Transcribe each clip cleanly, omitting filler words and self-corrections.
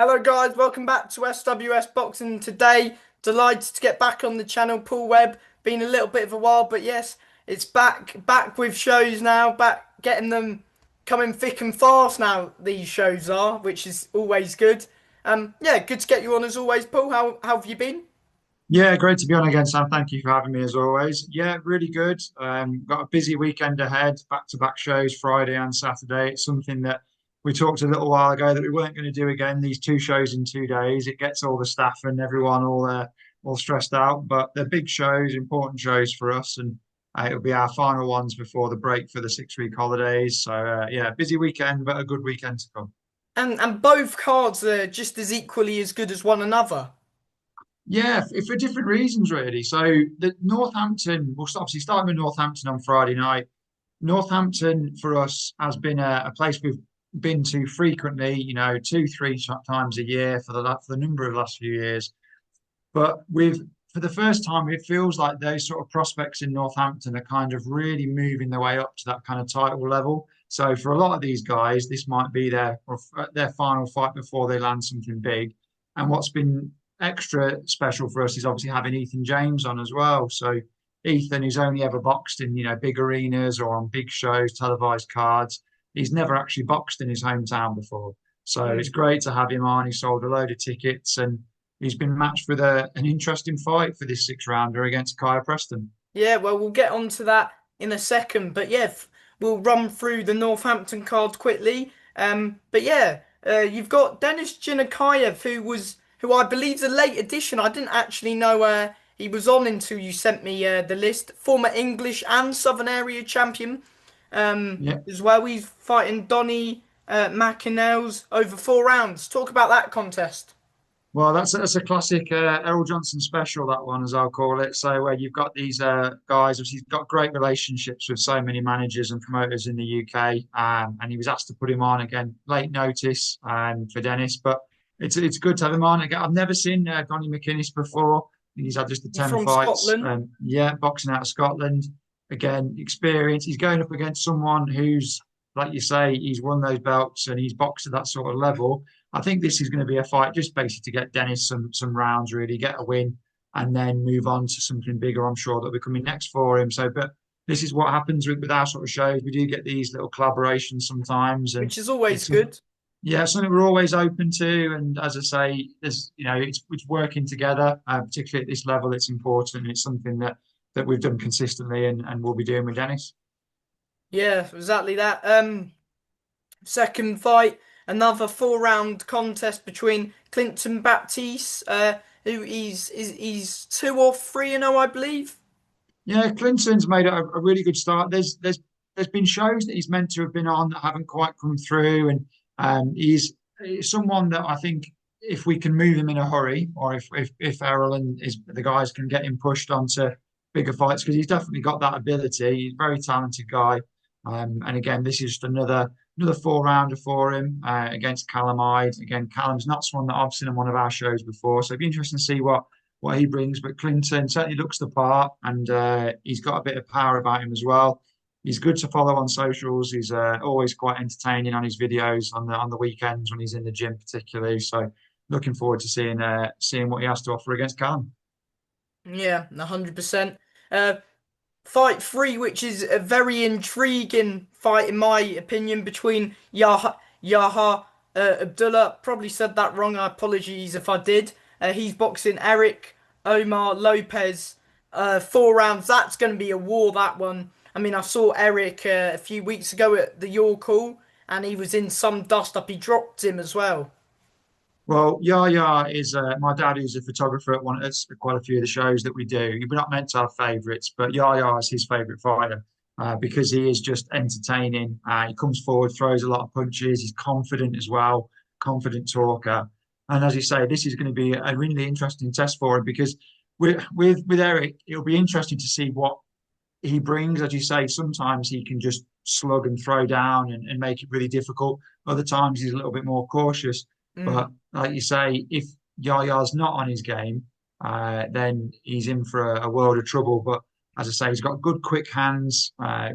Hello guys, welcome back to SWS Boxing today. Delighted to get back on the channel, Paul Webb. Been a little bit of a while, but yes, it's back with shows now, back getting them coming thick and fast now, these shows are, which is always good. Yeah, good to get you on as always, Paul. How have you been? Yeah, great to be on again, Sam. Thank you for having me as always. Yeah, really good. Got a busy weekend ahead, back-to-back shows Friday and Saturday. It's something that we talked a little while ago that we weren't going to do again, these two shows in 2 days. It gets all the staff and everyone all stressed out, but they're big shows, important shows for us, and it'll be our final ones before the break for the 6 week holidays. So yeah, busy weekend, but a good weekend to come. And both cards are just as equally as good as one another. Yeah, for different reasons, really. So the Northampton, we'll obviously start with Northampton on Friday night. Northampton for us has been a place we've been to frequently, two, three times a year for the number of last few years. But for the first time, it feels like those sort of prospects in Northampton are kind of really moving their way up to that kind of title level. So for a lot of these guys, this might be their final fight before they land something big. And what's been extra special for us is obviously having Ethan James on as well. So Ethan, who's only ever boxed in, big arenas or on big shows, televised cards, he's never actually boxed in his hometown before. So it's great to have him on. He sold a load of tickets and he's been matched with an interesting fight for this six rounder against Preston. Yeah, well, we'll get onto that in a second, but yeah, we'll run through the Northampton card quickly. But yeah, you've got Denis Jinakayev, who I believe is a late addition. I didn't actually know he was on until you sent me the list. Former English and Southern Area champion, Yeah, as well. He's fighting Donny McInnes over 4 rounds. Talk about that contest. well, that's a classic Errol Johnson special, that one, as I'll call it. So where you've got these guys, obviously he's got great relationships with so many managers and promoters in the UK, and he was asked to put him on again, late notice for Dennis, but it's good to have him on again. I've never seen Donny McInnes before. He's had just the He's 10 from fights. Scotland. Yeah, boxing out of Scotland. Again, experience. He's going up against someone who's, like you say, he's won those belts and he's boxed at that sort of level. I think this is going to be a fight just basically to get Dennis some rounds, really, get a win, and then move on to something bigger, I'm sure, that'll be coming next for him. So, but this is what happens with our sort of shows. We do get these little collaborations sometimes, and Which is always it's some, good. yeah, something we're always open to. And as I say, there's it's working together, particularly at this level. It's important. It's something that we've done consistently and we'll be doing with Dennis. Yeah, exactly that. Second fight, another 4 round contest between Clinton Baptiste, who he's 2 or 3-0, I believe. Yeah, Clinton's made a really good start. There's been shows that he's meant to have been on that haven't quite come through, and he's someone that I think if we can move him in a hurry, or if Errol and the guys can get him pushed onto bigger fights, because he's definitely got that ability. He's a very talented guy, and again, this is just another 4 rounder for him against Callum Hyde. Again, Callum's not someone that I've seen on one of our shows before, so it'd be interesting to see what he brings. But Clinton certainly looks the part, and he's got a bit of power about him as well. He's good to follow on socials. He's always quite entertaining on his videos on the weekends when he's in the gym, particularly. So looking forward to seeing what he has to offer against Callum. Yeah, 100%. Uh, Fight three, which is a very intriguing fight in my opinion between Yaha Abdullah. Probably said that wrong. I apologies if I did. He's boxing Eric Omar Lopez. 4 rounds. That's going to be a war. That one. I mean, I saw Eric a few weeks ago at the York Hall, and he was in some dust up. He dropped him as well. Well, Yaya is my dad, who's a photographer at quite a few of the shows that we do. We're not meant to have favourites, but Yaya is his favourite fighter because he is just entertaining. He comes forward, throws a lot of punches. He's confident as well, confident talker. And as you say, this is going to be a really interesting test for him because with Eric, it'll be interesting to see what he brings. As you say, sometimes he can just slug and throw down and make it really difficult. Other times he's a little bit more cautious. Mm. But like you say, if Yaya's not on his game, then he's in for a world of trouble. But as I say, he's got good quick hands,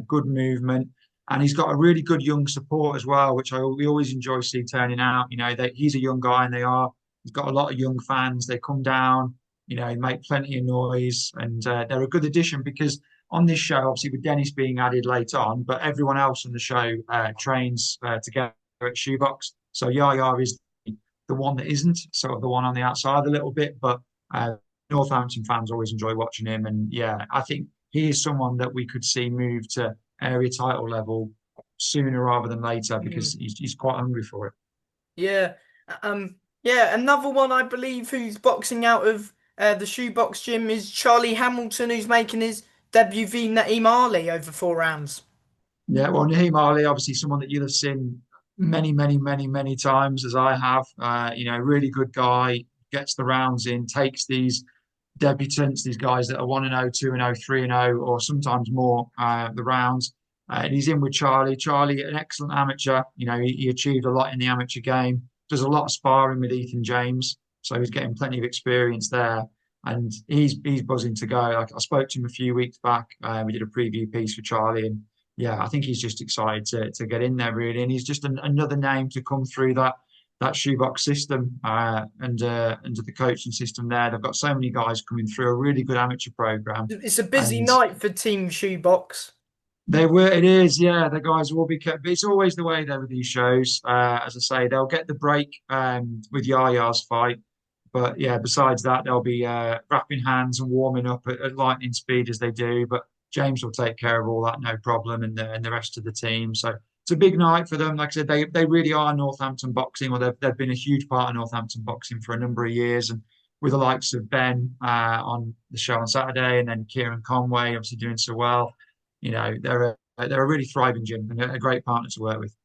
good movement. And he's got a really good young support as well, which we always enjoy see turning out. He's a young guy, and he's got a lot of young fans. They come down, make plenty of noise, and they're a good addition because on this show, obviously with Dennis being added late on, but everyone else on the show trains together at Shoebox. So Yaya is the one that isn't, sort of the one on the outside a little bit, but Northampton fans always enjoy watching him. And yeah, I think he is someone that we could see move to area title level sooner rather than later because Mm, he's quite hungry for it. yeah. Yeah, another one I believe who's boxing out of the shoebox gym is Charlie Hamilton, who's making his debut v Naeem Ali over 4 rounds. Yeah, well, Naheem Ali, obviously someone that you'll have seen many, many, many, many times as I have. Really good guy, gets the rounds in, takes these debutants, these guys that are 1-0, 2-0, 3-0, or sometimes more, the rounds. And he's in with Charlie. Charlie, an excellent amateur. He achieved a lot in the amateur game. Does a lot of sparring with Ethan James, so he's getting plenty of experience there. And he's buzzing to go. Like I spoke to him a few weeks back. We did a preview piece for Charlie, and yeah, I think he's just excited to get in there really. And he's just another name to come through that shoebox system and under the coaching system there. They've got so many guys coming through a really good amateur program, It's a busy and night for Team Shoebox. it is, yeah. The guys will be kept. But it's always the way there with these shows. As I say, they'll get the break with Yaya's fight, but yeah, besides that, they'll be wrapping hands and warming up at lightning speed as they do. But James will take care of all that, no problem, and the rest of the team. So it's a big night for them. Like I said, they really are Northampton boxing, or they've been a huge part of Northampton boxing for a number of years, and with the likes of Ben on the show on Saturday, and then Kieran Conway obviously doing so well. They're a really thriving gym and a great partner to work with.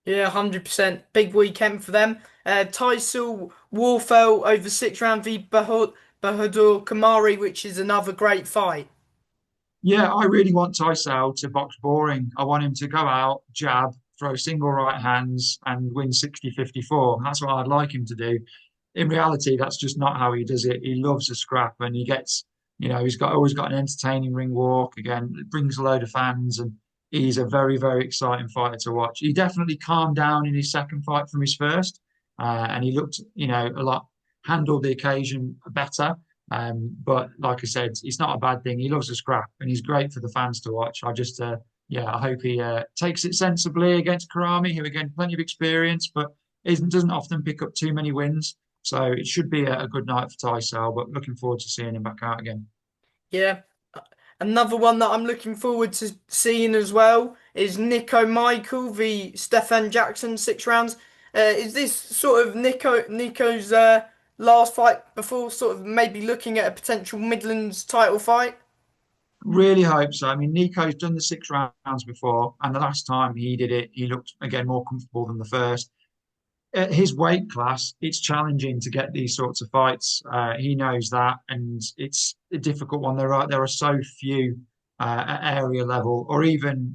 Yeah, 100%. Big weekend for them. Tysil Warfel over 6 round v Bahadur Kamari, which is another great fight. Yeah, I really want Tysell to box boring. I want him to go out, jab, throw single right hands, and win 60-54. That's what I'd like him to do. In reality, that's just not how he does it. He loves a scrap and he gets, he's got always got an entertaining ring walk. Again, it brings a load of fans and he's a very, very exciting fighter to watch. He definitely calmed down in his second fight from his first, and he looked, a lot, handled the occasion better. But like I said, it's not a bad thing. He loves a scrap and he's great for the fans to watch. I hope he takes it sensibly against Karami, who again, plenty of experience, but doesn't often pick up too many wins. So it should be a good night for Tysell, but looking forward to seeing him back out again. Yeah. Another one that I'm looking forward to seeing as well is Nico Michael v Stefan Jackson, 6 rounds. Is this sort of Nico's last fight before sort of maybe looking at a potential Midlands title fight? Really hope so. I mean, Nico's done the 6 rounds before, and the last time he did it, he looked again more comfortable than the first. At his weight class, it's challenging to get these sorts of fights. He knows that, and it's a difficult one. There are so few at area level, or even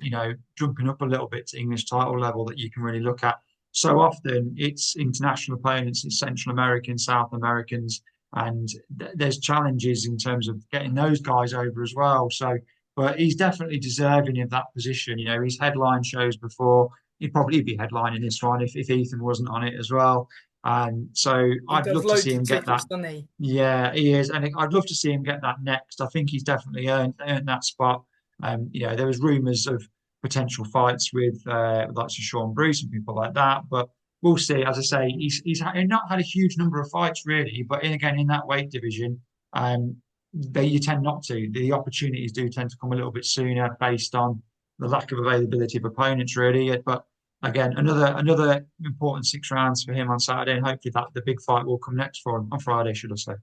jumping up a little bit to English title level that you can really look at. So often, it's international opponents, it's Central Americans, South Americans, and there's challenges in terms of getting those guys over as well. So, but he's definitely deserving of that position. He's headline shows before. He'd probably be headlining this one if Ethan wasn't on it as well. And so He I'd does love to see loads of him get that. tickets, doesn't he? Yeah, he is, and I'd love to see him get that next. I think he's definitely earned that spot. There was rumours of potential fights with lots of Sean Bruce and people like that, but we'll see. As I say, he's not had a huge number of fights really, but again in that weight division, you tend not to. The opportunities do tend to come a little bit sooner based on the lack of availability of opponents really. But again, another important 6 rounds for him on Saturday, and hopefully that the big fight will come next for him on Friday, should I say?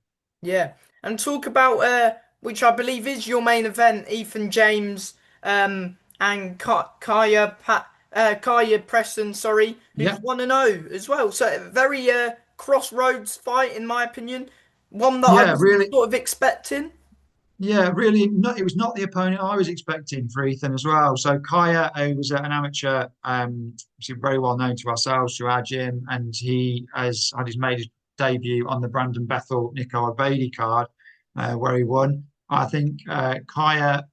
Yeah, and talk about which I believe is your main event, Ethan James and Kaya Preston, sorry, who's Yeah, 1-0 as well. So a very crossroads fight in my opinion, one that I yeah, wasn't really, sort of expecting. yeah, really. Not, it was not the opponent I was expecting for Ethan as well. So Kaya, who was an amateur, obviously very well known to ourselves, to our gym, and he has had made his debut on the Brandon Bethel Nico Obedi card, where he won. I think Kaya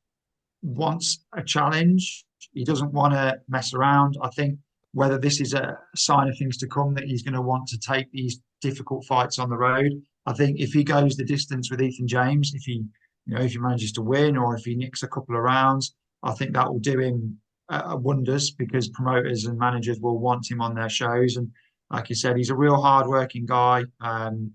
wants a challenge. He doesn't want to mess around. I think whether this is a sign of things to come that he's going to want to take these difficult fights on the road. I think if he goes the distance with Ethan James, if he manages to win or if he nicks a couple of rounds, I think that will do him wonders because promoters and managers will want him on their shows. And like you said, he's a real hard-working guy.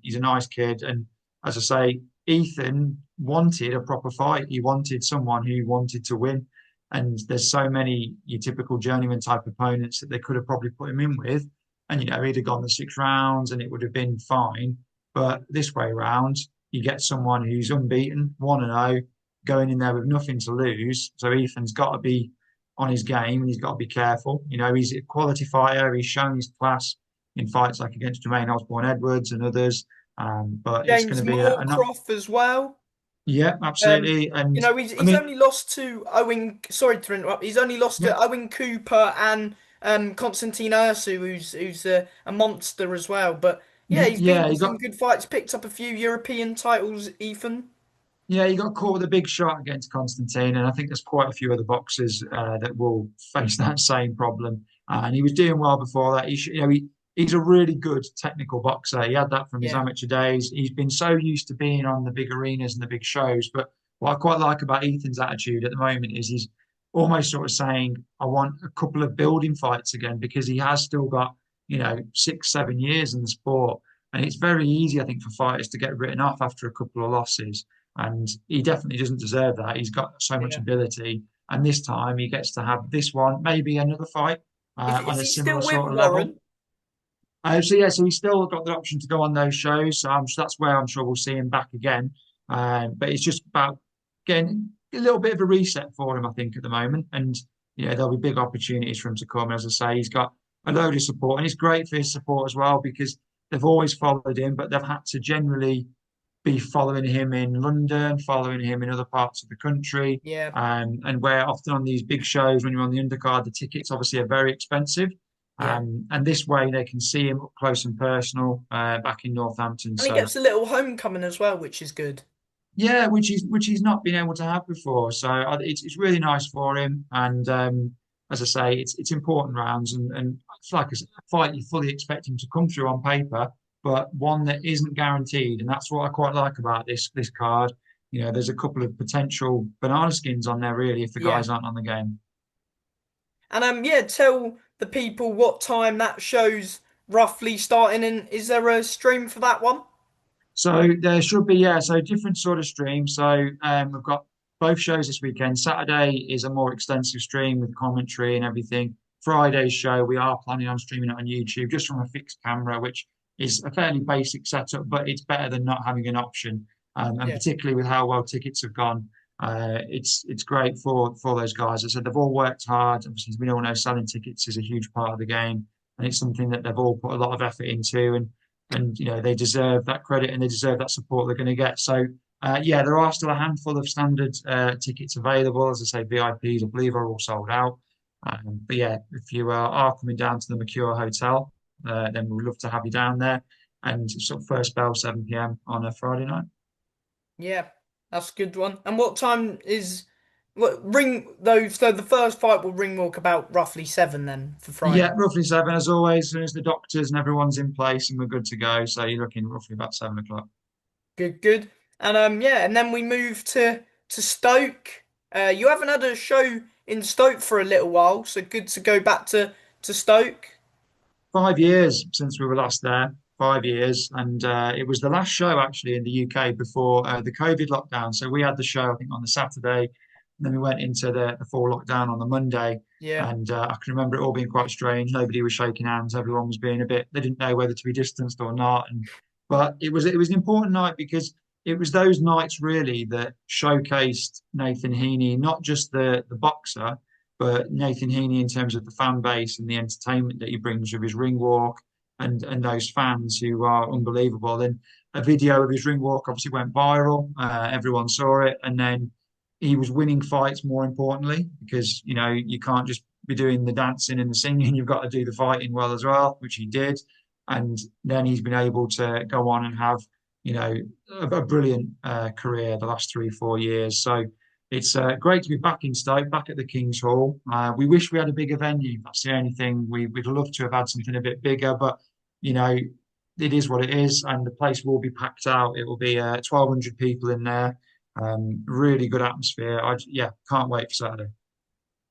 He's a nice kid, and as I say, Ethan wanted a proper fight. He wanted someone who wanted to win. And there's so many your typical journeyman type opponents that they could have probably put him in with. And, he'd have gone the 6 rounds and it would have been fine. But this way round, you get someone who's unbeaten, 1-0, going in there with nothing to lose. So Ethan's got to be on his game and he's got to be careful. He's a quality fighter. He's shown his class in fights like against Jermaine Osborne Edwards and others. But it's going James to be a Moorcroft as well. yeah, absolutely. You And know, I he's mean, only lost to Owen. Sorry to interrupt. He's only lost yeah, to Owen Cooper and Konstantin Ursu, who's a monster as well. But yeah, he's been yeah, in he some got good fights. Picked up a few European titles. Ethan. Yeah, he got caught with a big shot against Constantine, and I think there's quite a few other boxers that will face that same problem. And he was doing well before that. He's a really good technical boxer. He had that from his Yeah, amateur days. He's been so used to being on the big arenas and the big shows. But what I quite like about Ethan's attitude at the moment is he's almost sort of saying, "I want a couple of building fights again," because he has still got 6, 7 years in the sport, and it's very easy, I think, for fighters to get written off after a couple of losses. And he definitely doesn't deserve that. He's got so much yeah. ability. And this time he gets to have this one, maybe another fight on Is a he still similar with sort of level. Warren? So he's still got the option to go on those shows. So that's where I'm sure we'll see him back again. But it's just about getting a little bit of a reset for him, I think, at the moment. And there'll be big opportunities for him to come. As I say, he's got a load of support, and it's great for his support as well because they've always followed him, but they've had to generally be following him in London, following him in other parts of the country. Yeah, And where often on these big shows, when you're on the undercard, the tickets obviously are very expensive. yeah. And this way they can see him up close and personal back in Northampton. And he So gets a little homecoming as well, which is good. yeah, which he's not been able to have before. So it's really nice for him. And as I say, it's important rounds, and it's like a fight you fully expect him to come through on paper, but one that isn't guaranteed. And that's what I quite like about this card. There's a couple of potential banana skins on there really if the Yeah. guys aren't on the game. And yeah, tell the people what time that show's roughly starting, and is there a stream for that one? So there should be, yeah, so different sort of stream. So we've got both shows this weekend. Saturday is a more extensive stream with commentary and everything. Friday's show, we are planning on streaming it on YouTube just from a fixed camera, which is a fairly basic setup, but it's better than not having an option. And Yeah. particularly with how well tickets have gone, it's great for those guys. As I said, they've all worked hard. Obviously, as we all know, selling tickets is a huge part of the game, and it's something that they've all put a lot of effort into. And they deserve that credit and they deserve that support they're going to get. So yeah, there are still a handful of standard tickets available. As I say, VIPs I believe are all sold out. But yeah, if you are coming down to the Mercure Hotel, then we'd love to have you down there. And sort of first bell 7 p.m. on a Friday night. Yeah, that's a good one. And what time is what ring though? So the first fight will ring walk about roughly 7 then for Yeah, Friday. roughly 7 as always. As soon as the doctors and everyone's in place and we're good to go, so you're looking roughly about 7 o'clock. Good, good. And yeah, and then we move to Stoke. You haven't had a show in Stoke for a little while, so good to go back to Stoke. 5 years since we were last there. 5 years, and it was the last show actually in the UK before the COVID lockdown. So we had the show I think on the Saturday, and then we went into the full lockdown on the Monday. Yeah, And I can remember it all being quite strange. Nobody was shaking hands. Everyone was being a bit. They didn't know whether to be distanced or not. But it was an important night because it was those nights really that showcased Nathan Heaney, not just the boxer, but Nathan Heaney in terms of the fan base and the entertainment that he brings with his ring walk and those fans who are unbelievable. And a video of his ring walk obviously went viral. Everyone saw it, and then he was winning fights. More importantly, because you can't just be doing the dancing and the singing; you've got to do the fighting well as well, which he did. And then he's been able to go on and have you know a brilliant career the last 3 4 years. So It's great to be back in Stoke, back at the King's Hall. We wish we had a bigger venue. That's the only thing. We'd love to have had something a bit bigger, but you know, it is what it is, and the place will be packed out. It will be 1,200 people in there. Really good atmosphere. Yeah, can't wait for Saturday.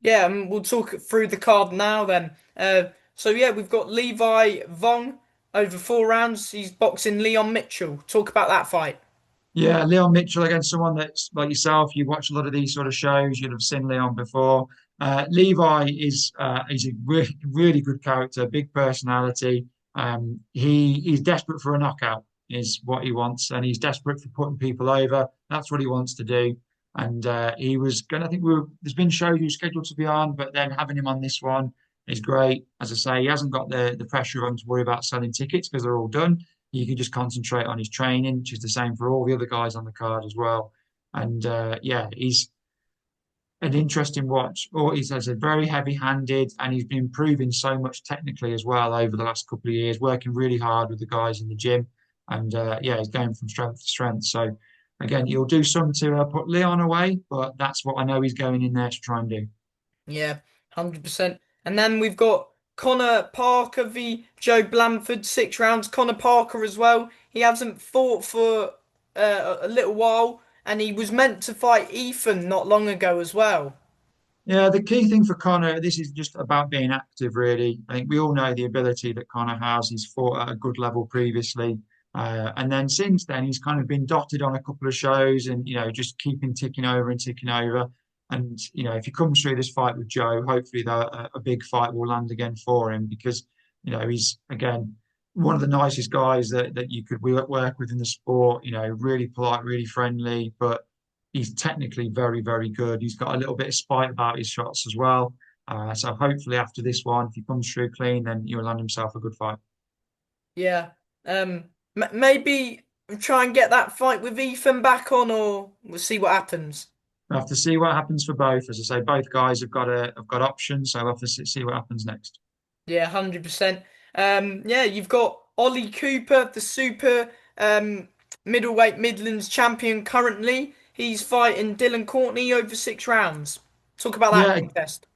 Yeah, and we'll talk through the card now then. So yeah, we've got Levi Vong over 4 rounds. He's boxing Leon Mitchell. Talk about that fight. Yeah, Leon Mitchell against someone that's like yourself. You watch a lot of these sort of shows. You'd have seen Leon before. Levi is he's a really good character, big personality. He's desperate for a knockout, is what he wants, and he's desperate for putting people over. That's what he wants to do. And he was going. I think there's been shows he was scheduled to be on, but then having him on this one is great. As I say, he hasn't got the pressure on to worry about selling tickets because they're all done. He can just concentrate on his training, which is the same for all the other guys on the card as well. And yeah, he's an interesting watch. Or he's a very heavy-handed, and he's been improving so much technically as well over the last couple of years, working really hard with the guys in the gym. And yeah, he's going from strength to strength. So again, he'll do some to put Leon away, but that's what I know he's going in there to try and do. Yeah, 100%. And then we've got Connor Parker v Joe Blanford, 6 rounds. Connor Parker as well. He hasn't fought for a little while, and he was meant to fight Ethan not long ago as well. Yeah, the key thing for Connor, this is just about being active, really. I think we all know the ability that Connor has. He's fought at a good level previously. And then since then, he's kind of been dotted on a couple of shows and, just keeping ticking over and ticking over. And, if he comes through this fight with Joe, hopefully a big fight will land again for him because, he's, again, one of the nicest guys that you could work with in the sport, really polite, really friendly, but he's technically very, very good. He's got a little bit of spite about his shots as well. So hopefully after this one, if he comes through clean, then he'll land himself a good fight. Yeah. Maybe try and get that fight with Ethan back on, or we'll see what happens. We'll have to see what happens for both. As I say, both guys have got options, so we'll have to see what happens next. Yeah, 100%. Yeah, you've got Ollie Cooper, the super middleweight Midlands champion currently. He's fighting Dylan Courtney over 6 rounds. Talk about that Yeah, contest.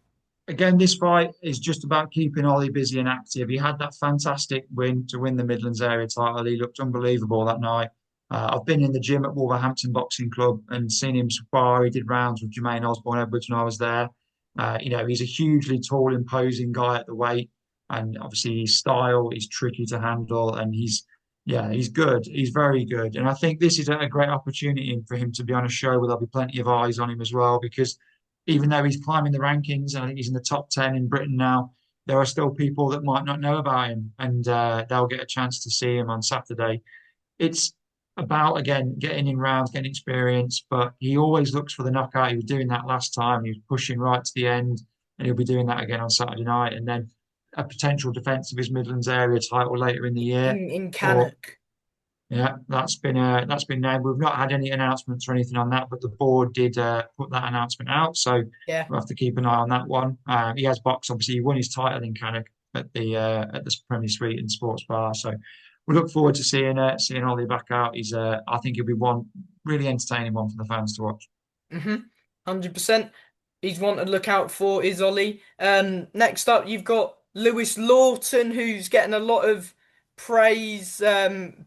again, this fight is just about keeping Ollie busy and active. He had that fantastic win to win the Midlands area title. He looked unbelievable that night. I've been in the gym at Wolverhampton Boxing Club and seen him spar. He did rounds with Jermaine Osborne Edwards when I was there. He's a hugely tall, imposing guy at the weight, and obviously his style is tricky to handle, and he's good. He's very good, and I think this is a great opportunity for him to be on a show where there'll be plenty of eyes on him as well, because even though he's climbing the rankings and I think he's in the top 10 in Britain now, there are still people that might not know about him and they'll get a chance to see him on Saturday. It's about, again, getting in rounds, getting experience, but he always looks for the knockout. He was doing that last time. He was pushing right to the end, and he'll be doing that again on Saturday night. And then a potential defence of his Midlands area title later in the year. In Or Cannock. yeah, that's been named. We've not had any announcements or anything on that, but the board did put that announcement out, so Yeah. we'll have to keep an eye on that one. He has boxed, obviously, he won his title in Cannock at the Premier Suite and Sports Bar, so we look forward to seeing Ollie back out. I think he'll be one really entertaining one for the fans to watch. 100%. He's one to look out for, is Ollie. Next up, you've got Lewis Lawton, who's getting a lot of praise.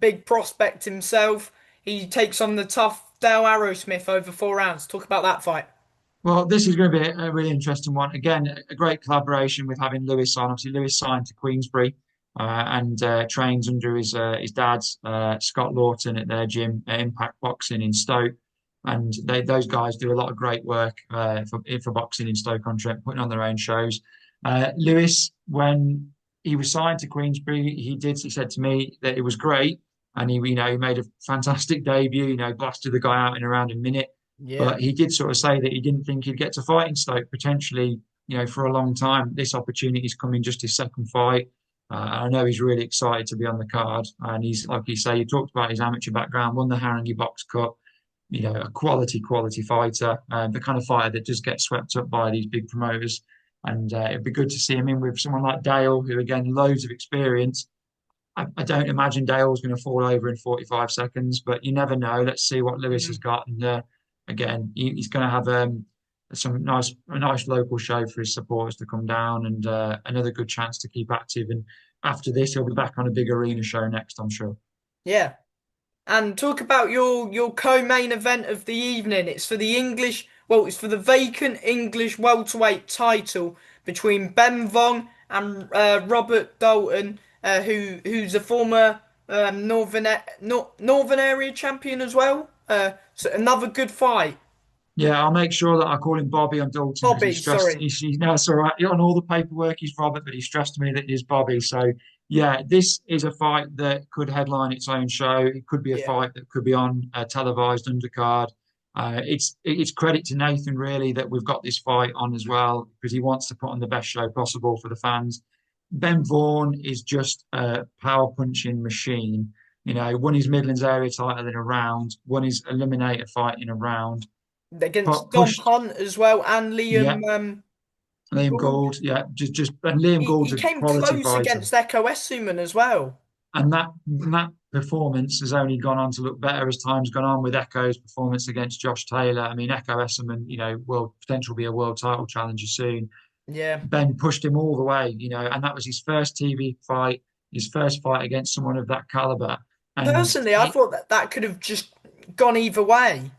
Big prospect himself. He takes on the tough Dale Arrowsmith over 4 rounds. Talk about that fight. Well, this is going to be a really interesting one. Again, a great collaboration with having Lewis on. Obviously, Lewis signed to Queensbury and trains under his dad, Scott Lawton, at their gym, Impact Boxing in Stoke. And those guys do a lot of great work for boxing in Stoke-on-Trent, putting on their own shows. Lewis, when he was signed to Queensbury, he said to me that it was great, and he made a fantastic debut. Blasted the guy out in around a minute. Yeah. But he did sort of say that he didn't think he'd get to fight in Stoke potentially, for a long time. This opportunity's coming just his second fight. I know he's really excited to be on the card. And he's, like you say, you talked about his amateur background, won the Haringey Box Cup, a quality fighter, the kind of fighter that just gets swept up by these big promoters. And it'd be good to see him in with someone like Dale, who, again, loads of experience. I don't imagine Dale's going to fall over in 45 seconds, but you never know. Let's see what Lewis has got. And again, he's going to have a nice local show for his supporters to come down, and another good chance to keep active. And after this, he'll be back on a big arena show next, I'm sure. Yeah. And talk about your co-main event of the evening. It's for the English, well, it's for the vacant English welterweight title between Ben Vong and Robert Dalton, who's a former Northern Area champion as well. So another good fight. Yeah, I'll make sure that I call him Bobby on Dalton because he Bobby, stressed. sorry. No, it's all right. On all the paperwork, he's Robert, but he stressed to me that he's Bobby. So, yeah, this is a fight that could headline its own show. It could be a Yeah. fight that could be on a televised undercard. It's credit to Nathan really that we've got this fight on as well because he wants to put on the best show possible for the fans. Ben Vaughan is just a power punching machine. You know, won his Midlands area title in a round, won his eliminator fight in a round Against Dom pushed. Hunt as well and Yeah, Liam Liam Gould. Gould. Yeah, just and Liam He Gould's a came quality close fighter, against Echo Essuman as well. and that performance has only gone on to look better as time's gone on with Echo's performance against Josh Taylor. I mean, Echo Esserman, will potentially be a world title challenger soon. Yeah. Ben pushed him all the way, and that was his first TV fight, his first fight against someone of that caliber, and Personally, I thought that that could have just gone either way.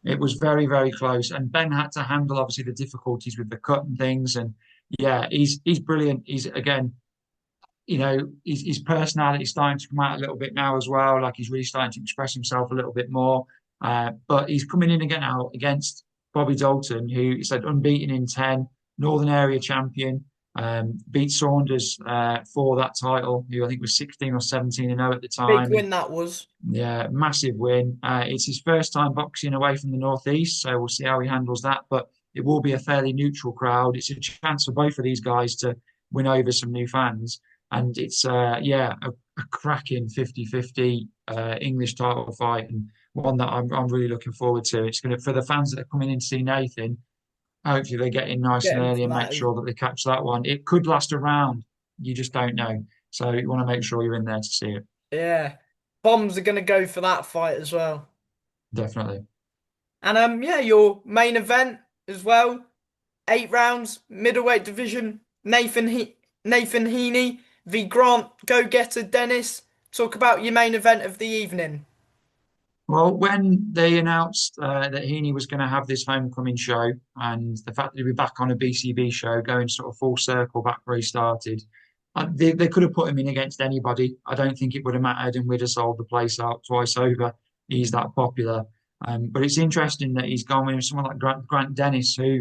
it was very, very close. And Ben had to handle obviously the difficulties with the cut and things, and yeah, he's brilliant. He's again his personality is starting to come out a little bit now as well. Like he's really starting to express himself a little bit more. But he's coming in again now against Bobby Dalton, who said unbeaten in 10, Northern Area champion, beat Saunders for that title, who I think was 16 or 17 and 0 at the Big time. And win that was. yeah, massive win. It's his first time boxing away from the Northeast, so we'll see how he handles that. But it will be a fairly neutral crowd. It's a chance for both of these guys to win over some new fans. And it's a cracking 50-50 English title fight, and one that I'm really looking forward to. It's going to, for the fans that are coming in to see Nathan, hopefully they get in nice Get and him early for and make that. sure that they catch that one. It could last a round. You just don't know. So you want to make sure you're in there to see it. Yeah. Bombs are gonna go for that fight as well. Definitely. And yeah, your main event as well. 8 rounds, middleweight division. Nathan Heaney v Grant Go Getter Dennis. Talk about your main event of the evening. Well, when they announced that Heaney was going to have this homecoming show and the fact that he'd be back on a BCB show, going sort of full circle back where he started, they could have put him in against anybody. I don't think it would have mattered and we'd have sold the place out twice over. He's that popular. But it's interesting that he's gone with someone like Grant Dennis, who,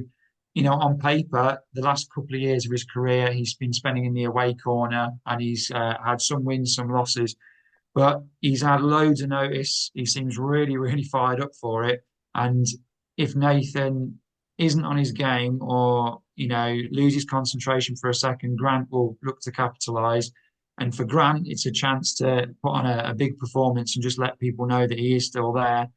on paper, the last couple of years of his career, he's been spending in the away corner and he's had some wins, some losses, but he's had loads of notice. He seems really, really fired up for it. And if Nathan isn't on his game or, loses concentration for a second, Grant will look to capitalize. And for Grant, it's a chance to put on a big performance and just let people know that he is still there.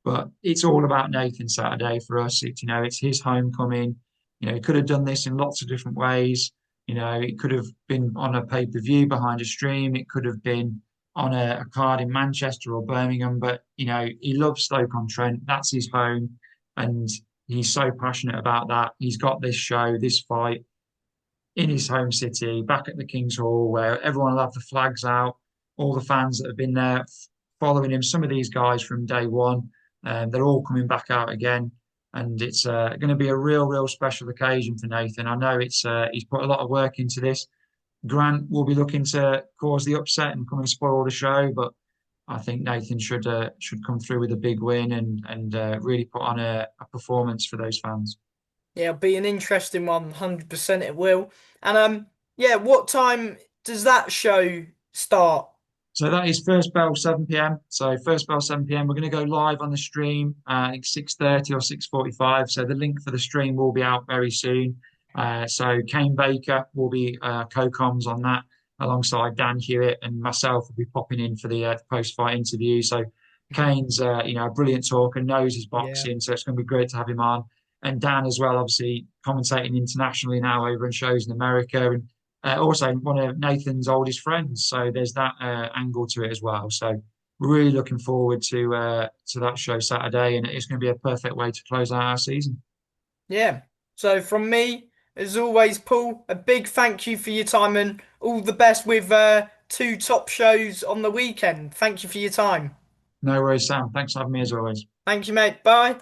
But it's all about Nathan Saturday for us. It's his homecoming. He could have done this in lots of different ways. It could have been on a pay-per-view behind a stream. It could have been on a card in Manchester or Birmingham, but he loves Stoke-on-Trent. That's his home, and he's so passionate about that. He's got this show, this fight in his home city, back at the King's Hall, where everyone will have the flags out. All the fans that have been there following him, some of these guys from day one, they're all coming back out again. And it's going to be a real, real special occasion for Nathan. I know he's put a lot of work into this. Grant will be looking to cause the upset and come and spoil the show, but I think Nathan should come through with a big win and really put on a performance for those fans. Yeah, it'll be an interesting one, 100% it will. And yeah, what time does that show start? So that is first bell 7 p.m. So first bell 7 p.m. We're going to go live on the stream. I think 6:30 or 6:45. So the link for the stream will be out very soon. So Kane Baker will be co-coms on that alongside Dan Hewitt, and myself will be popping in for the post-fight interview. So Kane's a brilliant talker, knows his Yeah. boxing, so it's going to be great to have him on. And Dan as well, obviously commentating internationally now over in shows in America, and also one of Nathan's oldest friends. So there's that angle to it as well. So really looking forward to that show Saturday, and it's going to be a perfect way to close out our season. Yeah. So from me, as always, Paul, a big thank you for your time and all the best with two top shows on the weekend. Thank you for your time. No worries, Sam. Thanks for having me as always. Thank you, mate. Bye.